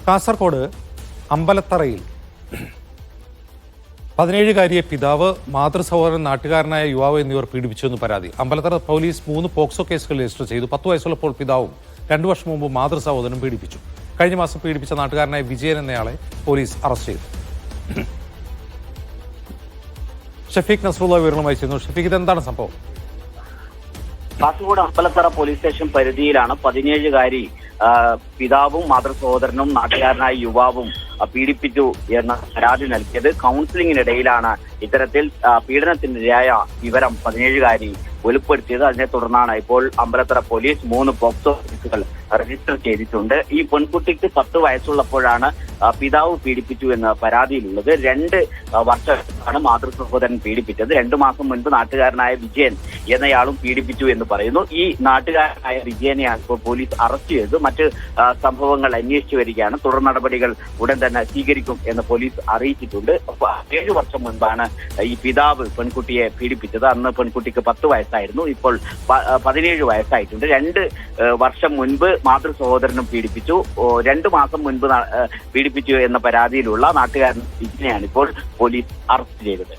കാസർഗോഡ് അമ്പലത്തറയിൽ 17-കാരിയെ പിതാവ്, മാതൃസഹോദരൻ, നാട്ടുകാരനായ യുവാവ് എന്നിവർ പീഡിപ്പിച്ചുവെന്ന് പരാതി. അമ്പലത്തറ പോലീസ് 3 പോക്സോ കേസുകൾ രജിസ്റ്റർ ചെയ്തു. 10 വയസ്സുള്ളപ്പോൾ പിതാവും 2 വർഷം മുമ്പ് മാതൃസഹോദരനും പീഡിപ്പിച്ചു. കഴിഞ്ഞ മാസം പീഡിപ്പിച്ച നാട്ടുകാരനായ വിജയൻ എന്നയാളെ പോലീസ് അറസ്റ്റ് ചെയ്തു. ഷഫീഖ് നസ്രുള്ള വിവരങ്ങളുമായി ചേരുന്നു. ഷഫീഖ്, ഇതെന്താണ് സംഭവം? കാസർഗോഡ് അമ്പലത്തറ പോലീസ് സ്റ്റേഷൻ പരിധിയിലാണ് 17-കാരി പിതാവും മാതൃസഹോദരനും നാട്ടുകാരനായ യുവാവും പീഡിപ്പിച്ചു എന്ന പരാതി നൽകിയത്. കൗൺസിലിംഗിനിടയിലാണ് ഇത്തരത്തിൽ പീഡനത്തിനിരയായ വിവരം 17-കാരി വെളിപ്പെടുത്തിയത്. അതിനെ തുടർന്നാണ് ഇപ്പോൾ അമ്പലത്തറ പോലീസ് 3 പോക്സോ കേസുകൾ രജിസ്റ്റർ ചെയ്തിട്ടുണ്ട്. ഈ പെൺകുട്ടിക്ക് 10 വയസ്സുള്ളപ്പോഴാണ് പിതാവ് പീഡിപ്പിച്ചു എന്ന പരാതിയിലുള്ളത്. 2 വർഷമാണ് മാതൃസഹോദരൻ പീഡിപ്പിച്ചത്. 2 മാസം മുൻപ് നാട്ടുകാരനായ വിജയൻ എന്നയാളും പീഡിപ്പിച്ചു എന്ന് പറയുന്നു. ഈ നാട്ടുകാരനായ വിജയനെയാണ് ഇപ്പോൾ പോലീസ് അറസ്റ്റ് ചെയ്തത്. മറ്റ് സംഭവങ്ങൾ അന്വേഷിച്ചു വരികയാണ്. തുടർ നടപടികൾ ഉടൻ തന്നെ സ്വീകരിക്കും എന്ന് പോലീസ് അറിയിച്ചിട്ടുണ്ട്. 7 വർഷം മുൻപാണ് ഈ പിതാവ് പെൺകുട്ടിയെ പീഡിപ്പിച്ചത്. അന്ന് പെൺകുട്ടിക്ക് 10 വയസ്സായിരുന്നു. ഇപ്പോൾ 17 വയസ്സായിട്ടുണ്ട്. 2 വർഷം മുൻപ് മാതൃസഹോദരനും പീഡിപ്പിച്ചു. 2 മാസം മുൻപ് പീഡിപ്പിച്ചു എന്ന പരാതിയിലുള്ള നാട്ടുകാരൻ ഇതിനെയാണ് ഇപ്പോൾ പോലീസ് അറസ്റ്റ് ചെയ്തത്.